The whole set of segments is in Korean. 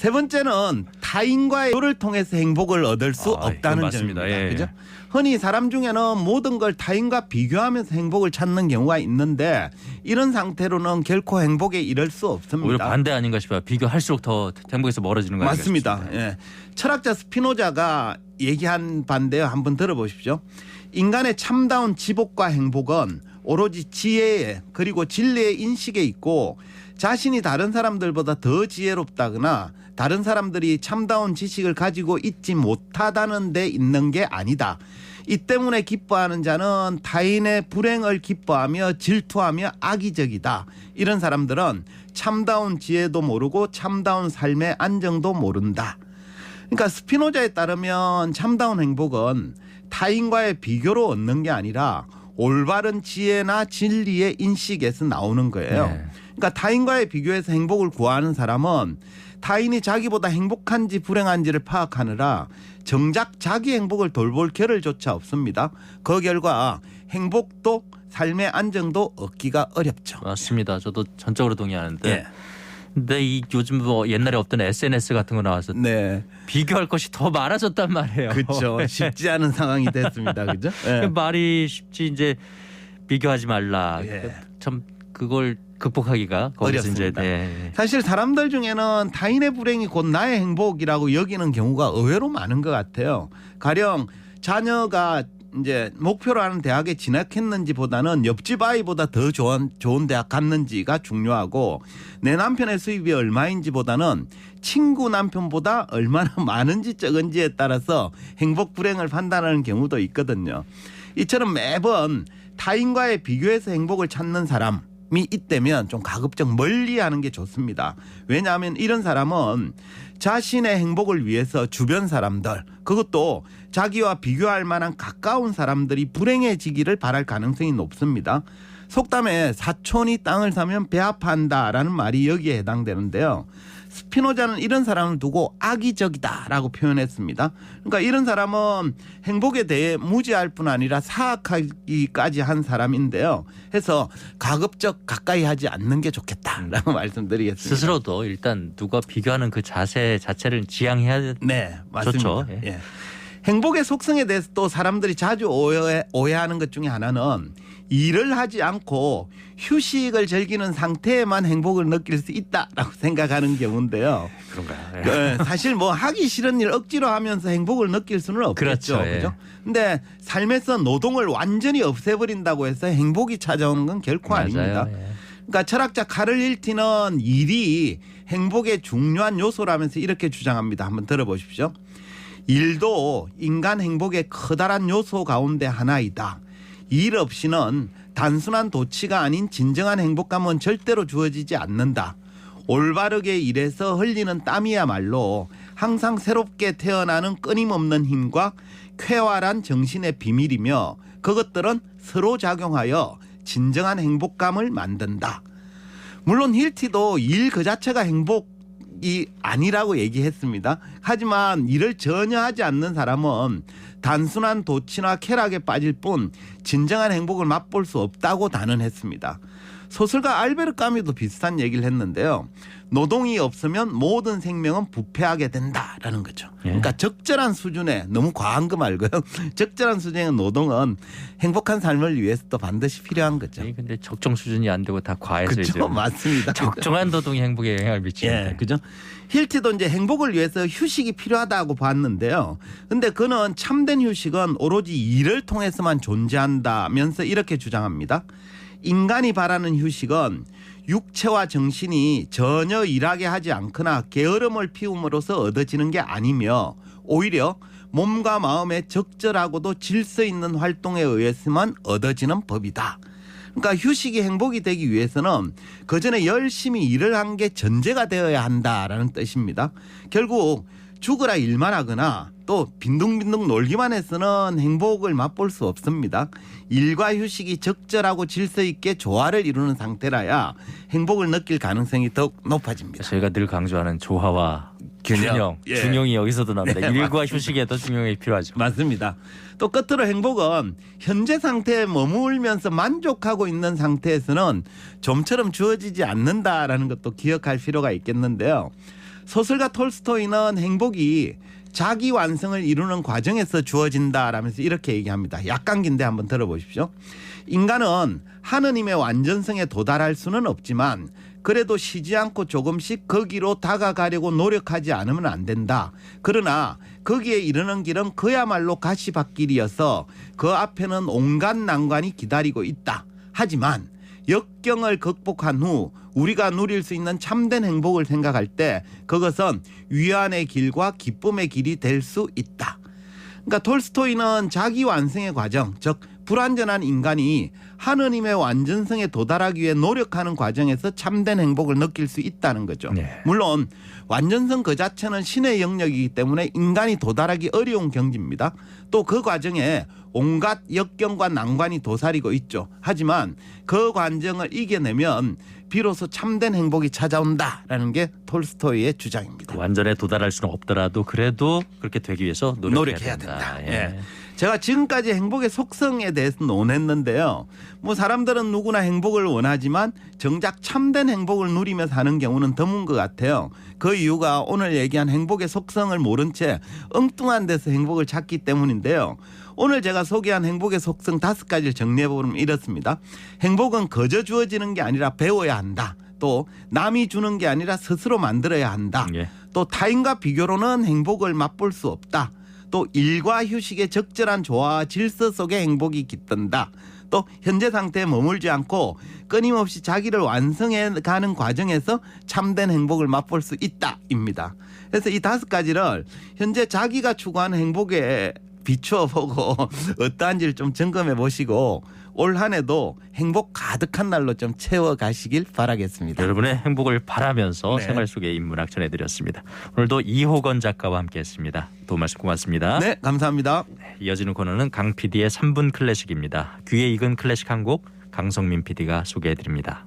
세 번째는 타인과의 교를 통해서 행복을 얻을 수 없다는 맞습니다. 점입니다. 예. 그죠? 흔히 사람 중에는 모든 걸 타인과 비교하면서 행복을 찾는 경우가 있는데 이런 상태로는 결코 행복에 이를 수 없습니다. 오히려 반대 아닌가 싶어요. 비교할수록 더 행복에서 멀어지는 거 아닌가 맞습니다. 싶습니다. 예. 철학자 스피노자가 얘기한 반대요. 한번 들어보십시오. 인간의 참다운 지복과 행복은 오로지 지혜에 그리고 진리의 인식에 있고 자신이 다른 사람들보다 더 지혜롭다거나 다른 사람들이 참다운 지식을 가지고 있지 못하다는 데 있는 게 아니다. 이 때문에 기뻐하는 자는 타인의 불행을 기뻐하며 질투하며 악의적이다. 이런 사람들은 참다운 지혜도 모르고 참다운 삶의 안정도 모른다. 그러니까 스피노자에 따르면 참다운 행복은 타인과의 비교로 얻는 게 아니라 올바른 지혜나 진리의 인식에서 나오는 거예요. 네. 그러니까 타인과의 비교해서 행복을 구하는 사람은 타인이 자기보다 행복한지 불행한지를 파악하느라 정작 자기 행복을 돌볼 겨를조차 없습니다. 그 결과 행복도 삶의 안정도 얻기가 어렵죠. 맞습니다. 저도 전적으로 동의하는데. 예. 근데 이 요즘 뭐 옛날에 없던 SNS 같은 거 나와서 네, 비교할 것이 더 많아졌단 말이에요. 그렇죠. 쉽지 않은 상황이 됐습니다. 그죠? 예. 말이 쉽지 이제 비교하지 말라. 예. 참 그걸 극복하기가 거기서 어렵습니다. 이제 네. 사실 사람들 중에는 타인의 불행이 곧 나의 행복이라고 여기는 경우가 의외로 많은 것 같아요. 가령 자녀가 이제 목표로 하는 대학에 진학했는지보다는 옆집 아이보다 더 좋은 대학 갔는지가 중요하고 내 남편의 수입이 얼마인지보다는 친구 남편보다 얼마나 많은지 적은지에 따라서 행복 불행을 판단하는 경우도 있거든요. 이처럼 매번 타인과의 비교해서 행복을 찾는 사람이 있다면 좀 가급적 멀리하는 게 좋습니다. 왜냐하면 이런 사람은 자신의 행복을 위해서 주변 사람들 그것도 자기와 비교할 만한 가까운 사람들이 불행해지기를 바랄 가능성이 높습니다. 속담에 사촌이 땅을 사면 배 아파한다라는 말이 여기에 해당되는데요. 스피노자는 이런 사람을 두고 악의적이다라고 표현했습니다. 그러니까 이런 사람은 행복에 대해 무지할 뿐 아니라 사악하기까지 한 사람인데요. 해서 가급적 가까이 하지 않는 게 좋겠다라고 말씀드리겠습니다. 스스로도 일단 누가 비교하는 그 자세 자체를 지양해야 네, 맞습니다. 좋죠. 예. 예. 행복의 속성에 대해서 또 사람들이 자주 오해하는 것 중에 하나는 일을 하지 않고 휴식을 즐기는 상태에만 행복을 느낄 수 있다라고 생각하는 경우인데요. 그런가요? 사실 뭐 하기 싫은 일 억지로 하면서 행복을 느낄 수는 없겠죠. 그렇죠. 예. 그죠? 근데 삶에서 노동을 완전히 없애버린다고 해서 행복이 찾아오는 건 결코 아닙니다. 맞아요. 예. 그러니까 철학자 카를 일티는 일이 행복의 중요한 요소라면서 이렇게 주장합니다. 한번 들어보십시오. 일도 인간 행복의 커다란 요소 가운데 하나이다. 일 없이는 단순한 도취가 아닌 진정한 행복감은 절대로 주어지지 않는다. 올바르게 일해서 흘리는 땀이야말로 항상 새롭게 태어나는 끊임없는 힘과 쾌활한 정신의 비밀이며 그것들은 서로 작용하여 진정한 행복감을 만든다. 물론 힐티도 일 그 자체가 행복이 아니라고 얘기했습니다. 하지만 일을 전혀 하지 않는 사람은 단순한 도취나 쾌락에 빠질 뿐 진정한 행복을 맛볼 수 없다고 단언했습니다. 소설가 알베르 까뮤도 비슷한 얘기를 했는데요. 노동이 없으면 모든 생명은 부패하게 된다라는 거죠. 그러니까 적절한 수준의 너무 과한 거 말고요. 적절한 수준의 노동은 행복한 삶을 위해서도 반드시 필요한 거죠. 근데 적정 수준이 안 되고 다 과해서 그렇죠, 이제 맞습니다. 적정한 노동이 행복에 영향을 미치는데. 예, 그죠? 힐티도 이제 행복을 위해서 휴식이 필요하다고 봤는데요. 근데 그는 참된 휴식은 오로지 일을 통해서만 존재한다면서 이렇게 주장합니다. 인간이 바라는 휴식은 육체와 정신이 전혀 일하게 하지 않거나 게으름을 피움으로써 얻어지는 게 아니며 오히려 몸과 마음의 적절하고도 질서 있는 활동에 의해서만 얻어지는 법이다. 그러니까 휴식이 행복이 되기 위해서는 그전에 열심히 일을 한 게 전제가 되어야 한다라는 뜻입니다. 결국 죽으라 일만 하거나 또 빈둥빈둥 놀기만 해서는 행복을 맛볼 수 없습니다. 일과 휴식이 적절하고 질서 있게 조화를 이루는 상태라야 행복을 느낄 가능성이 더욱 높아집니다. 저희가 늘 강조하는 조화와 균형. 예. 중용이 여기서도 나옵니다. 네, 일과 맞습니다. 휴식에도 중용이 필요하죠. 맞습니다. 또 끝으로 행복은 현재 상태에 머물면서 만족하고 있는 상태에서는 좀처럼 주어지지 않는다라는 것도 기억할 필요가 있겠는데요. 소설가 톨스토이는 행복이 자기 완성을 이루는 과정에서 주어진다라면서 이렇게 얘기합니다. 약간 긴데 한번 들어보십시오. 인간은 하느님의 완전성에 도달할 수는 없지만 그래도 쉬지 않고 조금씩 거기로 다가가려고 노력하지 않으면 안 된다. 그러나 거기에 이르는 길은 그야말로 가시밭길이어서 그 앞에는 온갖 난관이 기다리고 있다. 하지만 역경을 극복한 후 우리가 누릴 수 있는 참된 행복을 생각할 때 그것은 위안의 길과 기쁨의 길이 될 수 있다. 그러니까 톨스토이는 자기 완성의 과정, 즉 불완전한 인간이 하느님의 완전성에 도달하기 위해 노력하는 과정에서 참된 행복을 느낄 수 있다는 거죠. 네. 물론 완전성 그 자체는 신의 영역이기 때문에 인간이 도달하기 어려운 경지입니다. 또 그 과정에 온갖 역경과 난관이 도사리고 있죠. 하지만 그 과정을 이겨내면 비로소 참된 행복이 찾아온다라는 게 톨스토이의 주장입니다. 완전에 도달할 수는 없더라도 그래도 그렇게 되기 위해서 노력해야 된다. 예. 예. 제가 지금까지 행복의 속성에 대해서 논했는데요. 뭐 사람들은 누구나 행복을 원하지만 정작 참된 행복을 누리며 사는 경우는 드문 것 같아요. 그 이유가 오늘 얘기한 행복의 속성을 모른 채 엉뚱한 데서 행복을 찾기 때문인데요. 오늘 제가 소개한 행복의 속성 5가지를 정리해보면 이렇습니다. 행복은 거저 주어지는 게 아니라 배워야 한다. 또 남이 주는 게 아니라 스스로 만들어야 한다. 예. 또 타인과 비교로는 행복을 맛볼 수 없다. 또 일과 휴식의 적절한 조화와 질서 속에 행복이 깃든다. 또 현재 상태에 머물지 않고 끊임없이 자기를 완성해 가는 과정에서 참된 행복을 맛볼 수 있다입니다. 그래서 이 5가지를 현재 자기가 추구하는 행복에 비추어 보고 어떠한지를 좀 점검해 보시고 올 한 해도 행복 가득한 날로 좀 채워 가시길 바라겠습니다. 여러분의 행복을 바라면서 네. 생활 속의 인문학 전해드렸습니다. 오늘도 이호건 작가와 함께했습니다. 도움 말씀 고맙습니다. 네, 감사합니다. 이어지는 코너는 강 PD의 3분 클래식입니다. 귀에 익은 클래식 한 곡 강성민 PD가 소개해드립니다.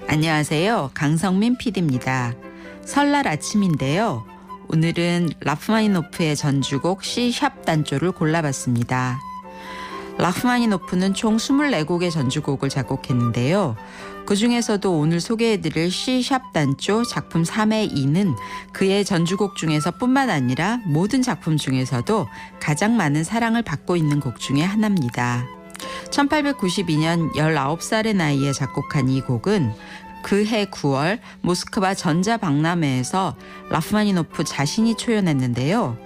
안녕하세요. 강성민 PD입니다. 설날 아침인데요. 오늘은 라흐마니노프의 전주곡 C# 단조를 골라봤습니다. 라흐마니노프는 총 24곡의 전주곡을 작곡했는데요. 그중에서도 오늘 소개해드릴 C# 단조 작품 3의 2는 그의 전주곡 중에서 뿐만 아니라 모든 작품 중에서도 가장 많은 사랑을 받고 있는 곡 중에 하나입니다. 1892년 19살의 나이에 작곡한 이 곡은 그해 9월 모스크바 전자박람회에서 라흐마니노프 자신이 초연했는데요.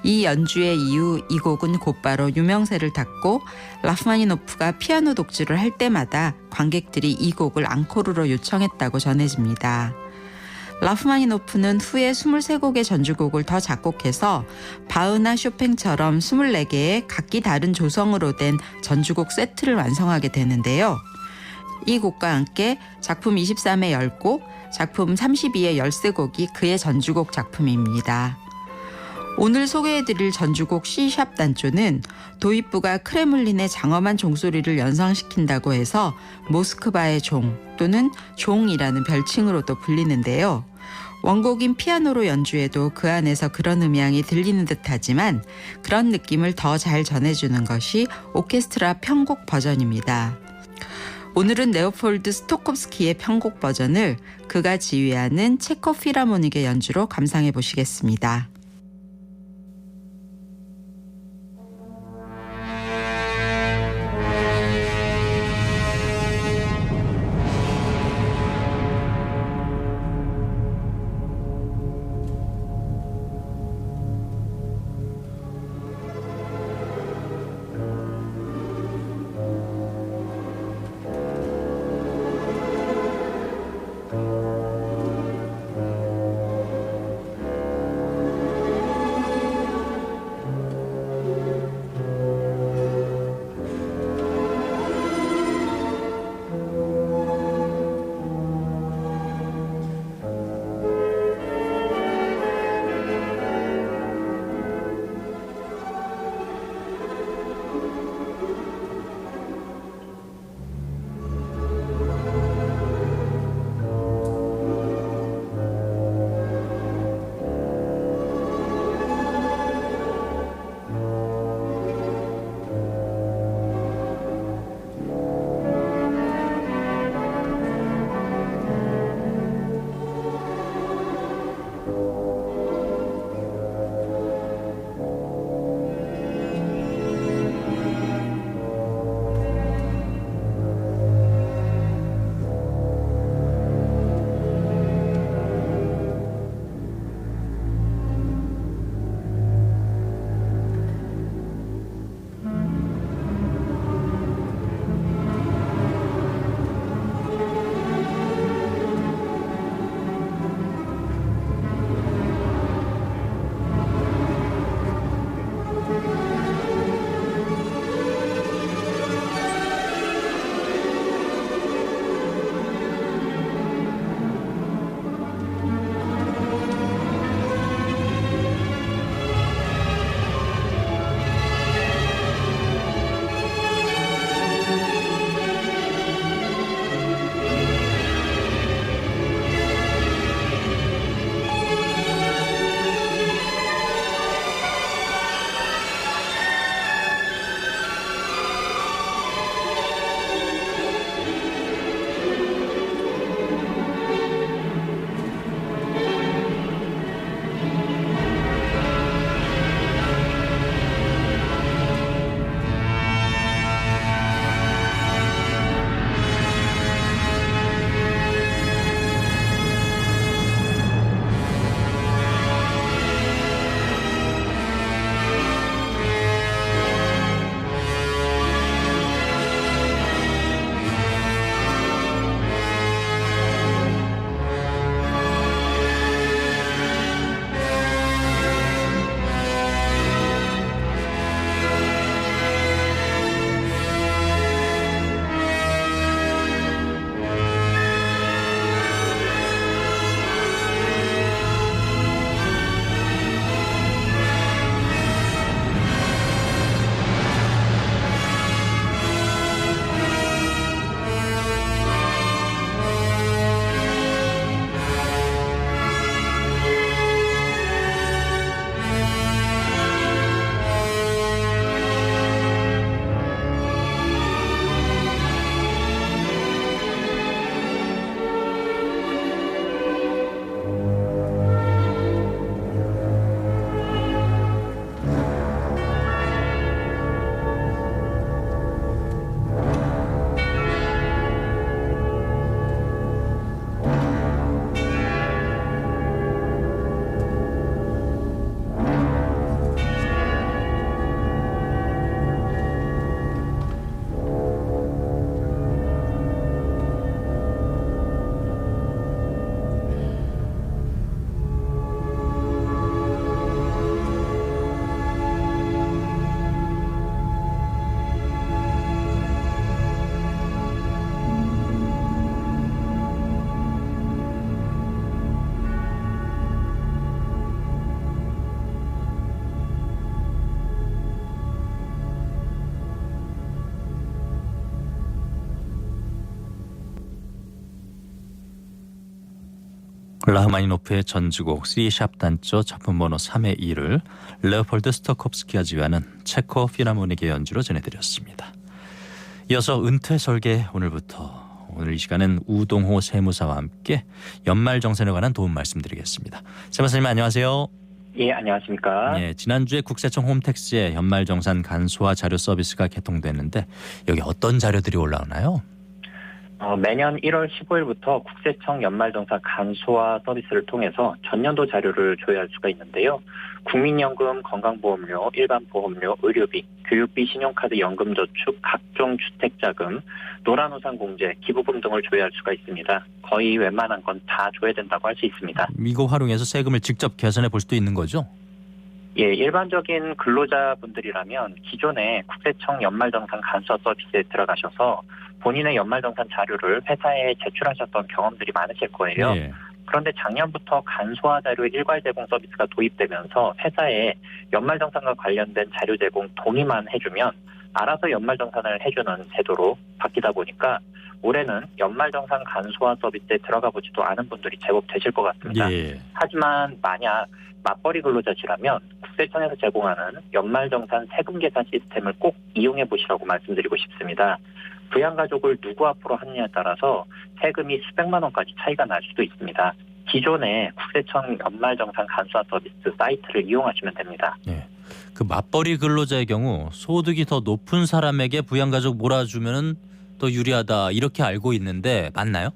이 연주의 이후 이 곡은 곧바로 유명세를 탔고 라흐마니노프가 피아노 독주를 할 때마다 관객들이 이 곡을 앙코르로 요청했다고 전해집니다. 라흐마니노프는 후에 23곡의 전주곡을 더 작곡해서 바흐나 쇼팽처럼 24개의 각기 다른 조성으로 된 전주곡 세트를 완성하게 되는데요. 이 곡과 함께 작품 23의 10곡, 작품 32의 13곡이 그의 전주곡 작품입니다. 오늘 소개해드릴 전주곡 C# 단조는 도입부가 크레물린의 장엄한 종소리를 연상시킨다고 해서 모스크바의 종 또는 종이라는 별칭으로도 불리는데요. 원곡인 피아노로 연주해도 그 안에서 그런 음향이 들리는 듯하지만 그런 느낌을 더 잘 전해주는 것이 오케스트라 편곡 버전입니다. 오늘은 레오폴드 스토콥스키의 편곡 버전을 그가 지휘하는 체코 필하모닉의 연주로 감상해 보시겠습니다. 라흐마니노프의 전주곡 C# 단조 작품번호 3의 2를 레오폴드 스토콥스키가 지휘하는 체코 필하모닉의 연주로 전해드렸습니다. 이어서 은퇴 설계 오늘 이 시간은 우동호 세무사와 함께 연말정산에 관한 도움 말씀드리겠습니다. 세무사님 안녕하세요. 예, 안녕하십니까. 예, 지난주에 국세청 홈택스에 연말정산 간소화 자료 서비스가 개통됐는데 여기 어떤 자료들이 올라오나요? 매년 1월 15일부터 국세청 연말정산 간소화 서비스를 통해서 전년도 자료를 조회할 수가 있는데요. 국민연금, 건강보험료, 일반보험료, 의료비, 교육비, 신용카드, 연금저축, 각종 주택자금, 노란우산공제, 기부금 등을 조회할 수가 있습니다. 거의 웬만한 건 다 조회된다고 할 수 있습니다. 이거 활용해서 세금을 직접 계산해 볼 수도 있는 거죠? 예, 일반적인 근로자분들이라면 기존에 국세청 연말정산 간소화 서비스에 들어가셔서 본인의 연말정산 자료를 회사에 제출하셨던 경험들이 많으실 거예요. 예. 그런데 작년부터 간소화 자료 일괄 제공 서비스가 도입되면서 회사에 연말정산과 관련된 자료 제공 동의만 해주면 알아서 연말정산을 해주는 제도로 바뀌다 보니까 올해는 연말정산 간소화 서비스에 들어가 보지도 않은 분들이 제법 되실 것 같습니다. 예. 하지만 만약 맞벌이 근로자시라면 국세청에서 제공하는 연말정산 세금 계산 시스템을 꼭 이용해 보시라고 말씀드리고 싶습니다. 부양가족을 누구 앞으로 하느냐에 따라서 세금이 수백만 원까지 차이가 날 수도 있습니다. 기존의 국세청 연말정산 간소화 서비스 사이트를 이용하시면 됩니다. 네. 그 맞벌이 근로자의 경우 소득이 더 높은 사람에게 부양가족 몰아주면 더 유리하다 이렇게 알고 있는데 맞나요?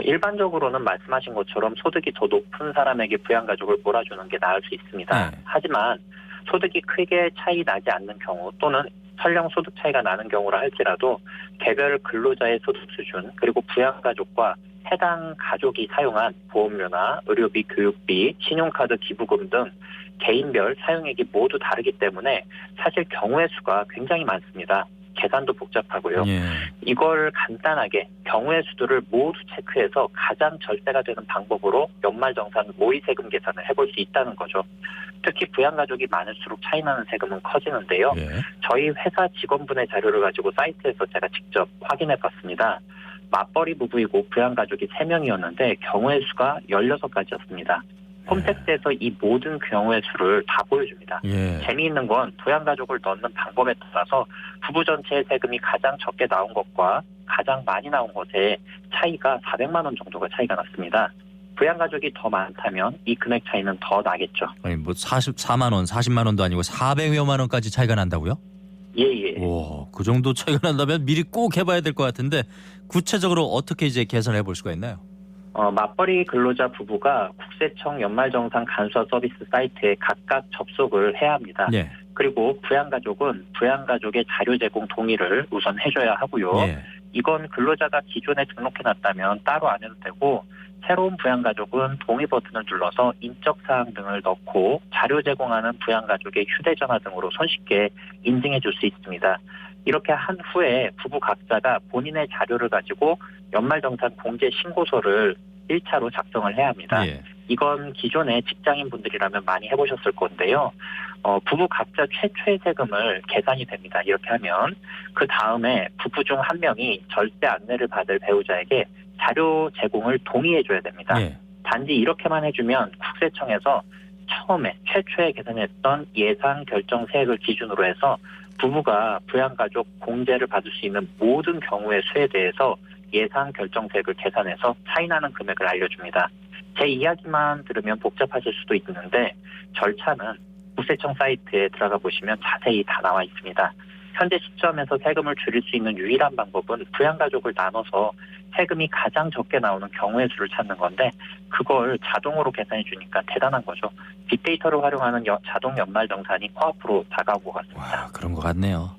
일반적으로는 말씀하신 것처럼 소득이 더 높은 사람에게 부양가족을 몰아주는 게 나을 수 있습니다. 네. 하지만 소득이 크게 차이 나지 않는 경우 또는 설령 소득 차이가 나는 경우라 할지라도 개별 근로자의 소득 수준 그리고 부양가족과 해당 가족이 사용한 보험료나 의료비, 교육비, 신용카드 기부금 등 개인별 사용액이 모두 다르기 때문에 사실 경우의 수가 굉장히 많습니다. 계산도 복잡하고요. 예. 이걸 간단하게 경우의 수들을 모두 체크해서 가장 절세가 되는 방법으로 연말정산 모의세금 계산을 해볼 수 있다는 거죠. 특히 부양가족이 많을수록 차이나는 세금은 커지는데요. 예. 저희 회사 직원분의 자료를 가지고 사이트에서 제가 직접 확인해봤습니다. 맞벌이 부부이고 부양가족이 3명이었는데 경우의 수가 16가지였습니다. 홈택스에서 이 모든 경우의 수를 다 보여줍니다. 예. 재미있는 건 부양가족을 넣는 방법에 따라서 부부 전체의 세금이 가장 적게 나온 것과 가장 많이 나온 것의 차이가 400만 원 정도가 차이가 났습니다. 부양가족이 더 많다면 이 금액 차이는 더 나겠죠. 아니 뭐 44만 원, 40만 원도 아니고 400여만 원까지 차이가 난다고요? 예. 오, 그 정도 차이가 난다면 미리 꼭 해봐야 될 것 같은데 구체적으로 어떻게 이제 계산을 해볼 수가 있나요? 맞벌이 근로자 부부가 국세청 연말정산 간소화 서비스 사이트에 각각 접속을 해야 합니다. 예. 그리고 부양가족은 부양가족의 자료 제공 동의를 우선 해줘야 하고요. 예. 이건 근로자가 기존에 등록해놨다면 따로 안 해도 되고 새로운 부양가족은 동의 버튼을 눌러서 인적사항 등을 넣고 자료 제공하는 부양가족의 휴대전화 등으로 손쉽게 인증해 줄 수 있습니다. 이렇게 한 후에 부부 각자가 본인의 자료를 가지고 연말정산 공제 신고서를 1차로 작성을 해야 합니다. 예. 이건 기존의 직장인 분들이라면 많이 해보셨을 건데요. 부부 각자 최초의 세금을 계산이 됩니다. 이렇게 하면 그 다음에 부부 중 한 명이 절세 안내를 받을 배우자에게 자료 제공을 동의해줘야 됩니다. 예. 단지 이렇게만 해주면 국세청에서 처음에 최초에 계산했던 예상 결정 세액을 기준으로 해서 부부가 부양가족 공제를 받을 수 있는 모든 경우의 수에 대해서 예상 결정세액을 계산해서 차이나는 금액을 알려줍니다. 제 이야기만 들으면 복잡하실 수도 있는데 절차는 국세청 사이트에 들어가 보시면 자세히 다 나와 있습니다. 현재 시점에서 세금을 줄일 수 있는 유일한 방법은 부양가족을 나눠서 세금이 가장 적게 나오는 경우의 수를 찾는 건데 그걸 자동으로 계산해 주니까 대단한 거죠. 빅데이터를 활용하는 자동 연말정산이 코앞으로 다가온 것 같습니다. 와, 그런 것 같네요.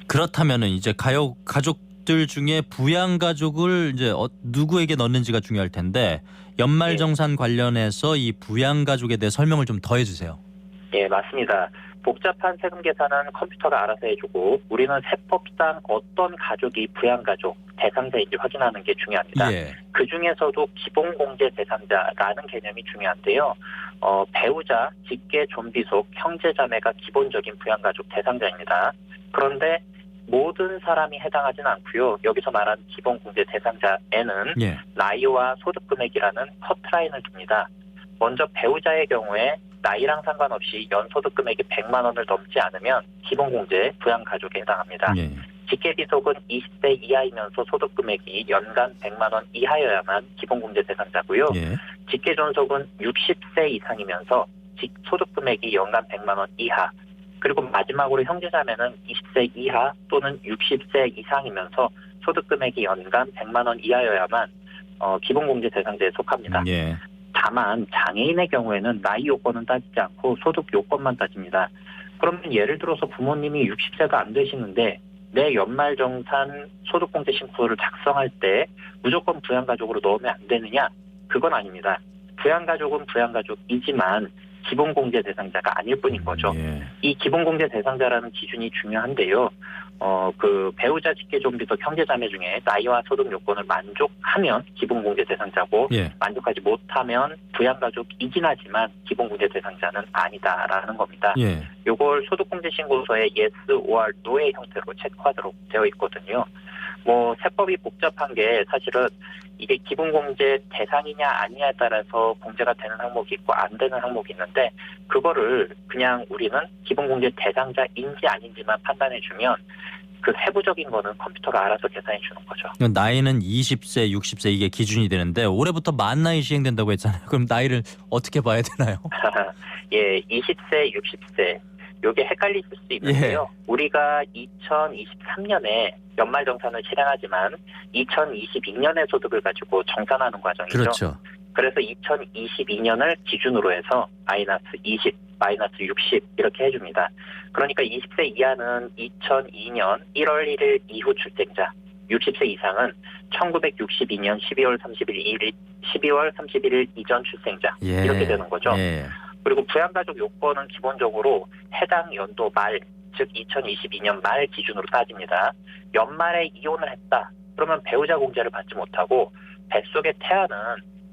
그렇다면은 이제 가족들 중에 부양가족을 이제 누구에게 넣는지가 중요할 텐데 연말정산 관련해서 이 부양가족에 대해 설명을 좀 더 해주세요. 예, 맞습니다. 복잡한 세금 계산은 컴퓨터가 알아서 해주고 우리는 세법상 어떤 가족이 부양가족 대상자인지 확인하는 게 중요합니다. 예. 그중에서도 기본공제 대상자라는 개념이 중요한데요. 배우자, 직계, 존비속, 형제자매가 기본적인 부양가족 대상자입니다. 그런데 모든 사람이 해당하지는 않고요. 여기서 말한 기본공제 대상자에는 예. 나이와 소득 금액이라는 커트라인을 둡니다. 먼저 배우자의 경우에 나이랑 상관없이 연소득 금액이 100만 원을 넘지 않으면 기본공제 부양가족에 해당합니다. 예. 직계비속은 20세 이하이면서 소득 금액이 연간 100만 원 이하여야만 기본공제 대상자고요. 예. 직계존속은 60세 이상이면서 소득 금액이 연간 100만 원 이하. 그리고 마지막으로 형제자매는 20세 이하 또는 60세 이상이면서 소득 금액이 연간 100만 원 이하여야만 기본공제 대상자에 속합니다. 예. 다만 장애인의 경우에는 나이 요건은 따지지 않고 소득 요건만 따집니다. 그러면 예를 들어서 부모님이 60세가 안 되시는데 내 연말정산 소득공제 신고를 작성할 때 무조건 부양가족으로 넣으면 안 되느냐? 그건 아닙니다. 부양가족은 부양가족이지만 기본공제 대상자가 아닐 뿐인 거죠. 예. 이 기본공제 대상자라는 기준이 중요한데요. 그 배우자 직계존비속 형제자매 중에 나이와 소득 요건을 만족하면 기본공제 대상자고 예. 만족하지 못하면 부양가족이긴 하지만 기본공제 대상자는 아니다라는 겁니다. 예. 요걸 소득공제 신고서에 yes or no의 형태로 체크하도록 되어 있거든요. 뭐 세법이 복잡한 게 사실은 이게 기본공제 대상이냐 아니냐에 따라서 공제가 되는 항목이 있고 안 되는 항목이 있는데 그거를 그냥 우리는 기본공제 대상자인지 아닌지만 판단해주면 그 세부적인 거는 컴퓨터가 알아서 계산해 주는 거죠. 나이는 20세, 60세 이게 기준이 되는데 올해부터 만 나이 시행된다고 했잖아요. 그럼 나이를 어떻게 봐야 되나요? 예, 20세, 60세. 요게 헷갈리실 수 있는데요. 우리가 2023년에 연말정산을 실행하지만 2022년의 소득을 가지고 정산하는 과정이죠. 그렇죠. 그래서 2022년을 기준으로 해서 마이너스 20, 마이너스 60 이렇게 해줍니다. 그러니까 20세 이하는 2002년 1월 1일 이후 출생자, 60세 이상은 1962년 12월 31일 이전 출생자 예. 이렇게 되는 거죠. 예. 그리고 부양가족 요건은 기본적으로 해당 연도 말, 즉 2022년 말 기준으로 따집니다. 연말에 이혼을 했다. 그러면 배우자 공제를 받지 못하고 뱃속의 태아는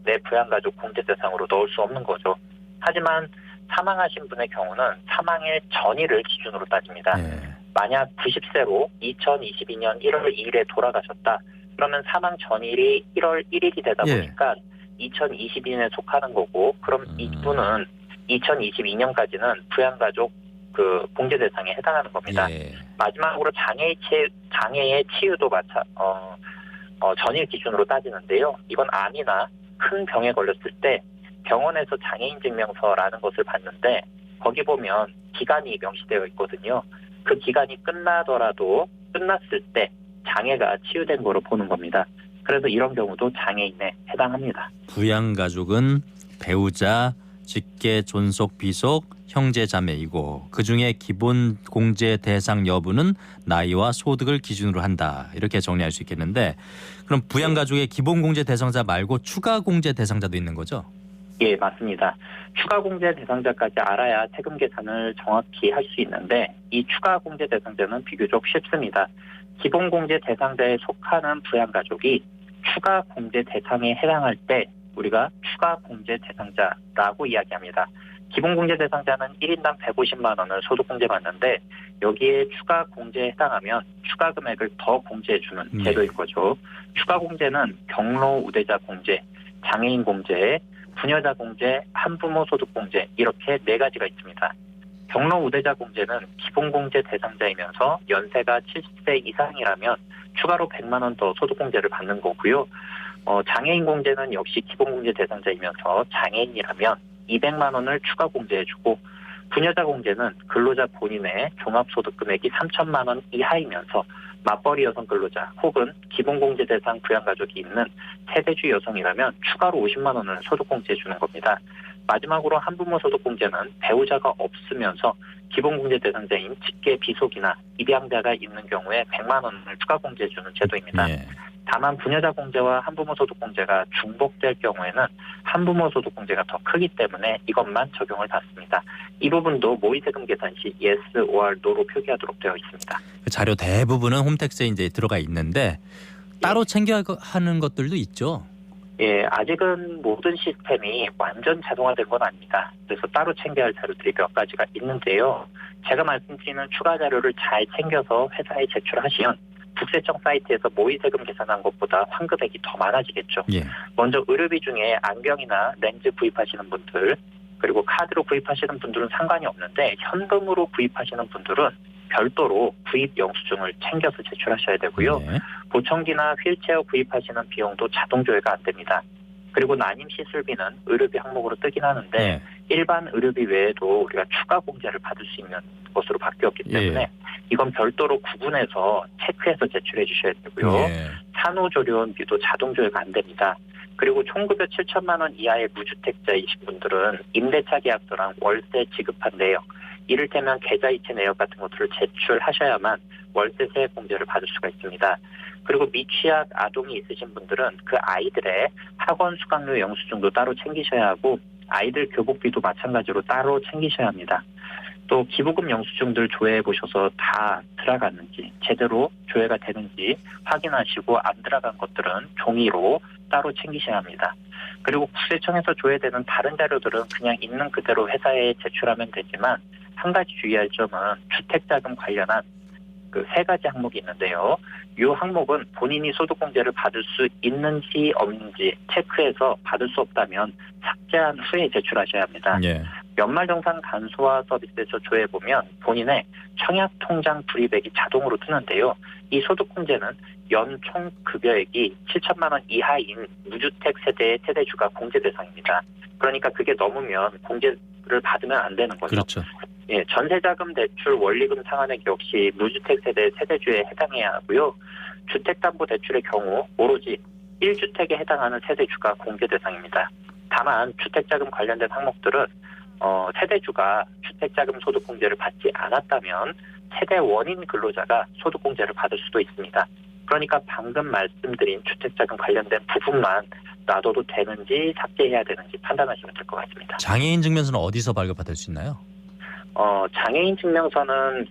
내 부양가족 공제 대상으로 넣을 수 없는 거죠. 하지만 사망하신 분의 경우는 사망일 전일을 기준으로 따집니다. 예. 만약 90세로 2022년 1월 2일에 돌아가셨다. 그러면 사망 전일이 1월 1일이 되다 예. 보니까 2022년에 속하는 거고 그럼 이분은 2022년까지는 부양가족 그 공제 대상에 해당하는 겁니다. 예. 마지막으로 장애의 치유도 전일 기준으로 따지는데요. 이건 암이나 큰 병에 걸렸을 때 병원에서 장애인 증명서라는 것을 받는데 거기 보면 기간이 명시되어 있거든요. 그 기간이 끝났을 때 장애가 치유된 거로 보는 겁니다. 그래서 이런 경우도 장애인에 해당합니다. 부양가족은 배우자, 직계, 존속, 비속, 형제, 자매이고 그중에 기본 공제 대상 여부는 나이와 소득을 기준으로 한다. 이렇게 정리할 수 있겠는데 그럼 부양가족의 기본 공제 대상자 말고 추가 공제 대상자도 있는 거죠? 예, 맞습니다. 추가 공제 대상자까지 알아야 세금 계산을 정확히 할 수 있는데 이 추가 공제 대상자는 비교적 쉽습니다. 기본 공제 대상자에 속하는 부양가족이 추가 공제 대상에 해당할 때 우리가 추가 공제 대상자라고 이야기합니다. 기본 공제 대상자는 1인당 150만 원을 소득 공제 받는데 여기에 추가 공제에 해당하면 추가 금액을 더 공제해 주는 제도인 거죠. 추가 공제는 경로 우대자 공제, 장애인 공제, 부녀자 공제, 한부모 소득 공제 이렇게 네 가지가 있습니다. 경로 우대자 공제는 기본 공제 대상자이면서 연세가 70세 이상이라면 추가로 100만 원 더 소득 공제를 받는 거고요. 장애인 공제는 역시 기본 공제 대상자이면서 장애인이라면 200만 원을 추가 공제해주고 부녀자 공제는 근로자 본인의 종합소득 금액이 3천만 원 이하이면서 맞벌이 여성 근로자 혹은 기본 공제 대상 부양가족이 있는 세대주 여성이라면 추가로 50만 원을 소득 공제해 주는 겁니다. 마지막으로 한부모 소득 공제는 배우자가 없으면서 기본 공제 대상자인 직계 비속이나 입양자가 있는 경우에 100만 원을 추가 공제해 주는 제도입니다. 예. 다만 부녀자 공제와 한부모 소득 공제가 중복될 경우에는 한부모 소득 공제가 더 크기 때문에 이것만 적용을 받습니다. 이 부분도 모의세금 계산 시 yes or no로 표기하도록 되어 있습니다. 그 자료 대부분은 홈택스에 이제 들어가 있는데 따로 챙겨야 하는 것들도 있죠. 예, 아직은 모든 시스템이 완전 자동화된 건 아닙니다. 그래서 따로 챙겨야 할 자료들이 몇 가지가 있는데요. 제가 말씀드리는 추가 자료를 잘 챙겨서 회사에 제출하시면 국세청 사이트에서 모의세금 계산한 것보다 환급액이 더 많아지겠죠. 예. 먼저 의료비 중에 안경이나 렌즈 구입하시는 분들, 그리고 카드로 구입하시는 분들은 상관이 없는데 현금으로 구입하시는 분들은 별도로 구입 영수증을 챙겨서 제출하셔야 되고요. 네. 보청기나 휠체어 구입하시는 비용도 자동 조회가 안 됩니다. 그리고 난임 시술비는 의료비 항목으로 뜨긴 하는데 네. 일반 의료비 외에도 우리가 추가 공제를 받을 수 있는 것으로 바뀌었기 때문에 예. 이건 별도로 구분해서 체크해서 제출해 주셔야 되고요. 예. 산후조리원비도 자동 조회가 안 됩니다. 그리고 총급여 7천만 원 이하의 무주택자이신 분들은 임대차 계약서랑 월세 지급한 내역, 이를테면 계좌이체 내역 같은 것들을 제출하셔야만 월세 세액 공제를 받을 수가 있습니다. 그리고 미취학 아동이 있으신 분들은 그 아이들의 학원 수강료 영수증도 따로 챙기셔야 하고 아이들 교복비도 마찬가지로 따로 챙기셔야 합니다. 또 기부금 영수증들 조회해 보셔서 다 들어갔는지 제대로 조회가 되는지 확인하시고 안 들어간 것들은 종이로 따로 챙기셔야 합니다. 그리고 국세청에서 조회되는 다른 자료들은 그냥 있는 그대로 회사에 제출하면 되지만 한 가지 주의할 점은 주택자금 관련한 그 세 가지 항목이 있는데요. 이 항목은 본인이 소득공제를 받을 수 있는지 없는지 체크해서 받을 수 없다면 삭제한 후에 제출하셔야 합니다. 예. 연말정산 간소화 서비스에서 조회해보면 본인의 청약통장 불입액이 자동으로 뜨는데요. 이 소득공제는 연 총급여액이 7천만 원 이하인 무주택 세대의 세대주가 공제 대상입니다. 그러니까 그게 넘으면 공제를 받으면 안 되는 거죠. 그렇죠. 예, 전세자금 대출 원리금 상환액 역시 무주택 세대 세대주에 해당해야 하고요. 주택담보대출의 경우 오로지 1주택에 해당하는 세대주가 공제 대상입니다. 다만 주택자금 관련된 항목들은 세대주가 주택자금 소득공제를 받지 않았다면 세대 원인 근로자가 소득공제를 받을 수도 있습니다. 그러니까 방금 말씀드린 주택자금 관련된 부분만 놔둬도 되는지 삭제해야 되는지 판단하시면 될 것 같습니다. 장애인 증명서는 어디서 발급받을 수 있나요? 장애인 증명서는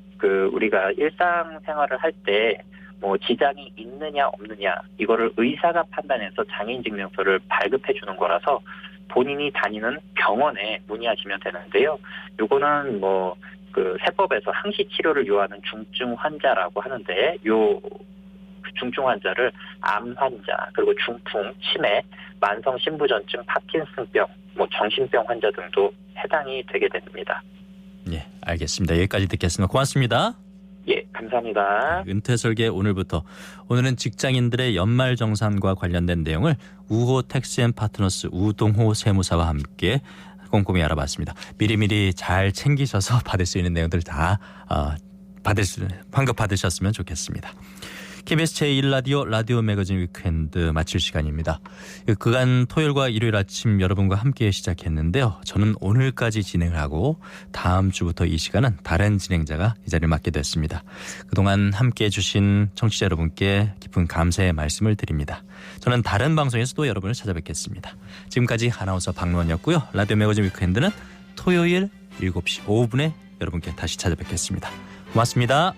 우리가 일상생활을 할 때 뭐 지장이 있느냐 없느냐 이거를 의사가 판단해서 장애인 증명서를 발급해 주는 거라서 본인이 다니는 병원에 문의하시면 되는데요. 요거는 세법에서 항시 치료를 요하는 중증 환자라고 하는데 중증 환자를 암 환자, 그리고 중풍, 치매, 만성 신부전증, 파킨슨병, 정신병 환자 등도 해당이 되게 됩니다. 예, 알겠습니다. 여기까지 듣겠습니다. 고맙습니다. 예, 감사합니다. 은퇴설계 오늘은 직장인들의 연말정산과 관련된 내용을 우호 텍스앤파트너스 우동호 세무사와 함께 꼼꼼히 알아봤습니다. 미리미리 잘 챙기셔서 받을 수 있는 내용들 다 환급 받으셨으면 좋겠습니다. KBS 제1라디오 라디오 매거진 위크엔드 마칠 시간입니다. 그간 토요일과 일요일 아침 여러분과 함께 시작했는데요. 저는 오늘까지 진행을 하고 다음 주부터 이 시간은 다른 진행자가 이 자리를 맡게 됐습니다. 그동안 함께해 주신 청취자 여러분께 깊은 감사의 말씀을 드립니다. 저는 다른 방송에서 또 여러분을 찾아뵙겠습니다. 지금까지 아나운서 박노원이었고요. 라디오 매거진 위크엔드는 토요일 7시 5분에 여러분께 다시 찾아뵙겠습니다. 고맙습니다.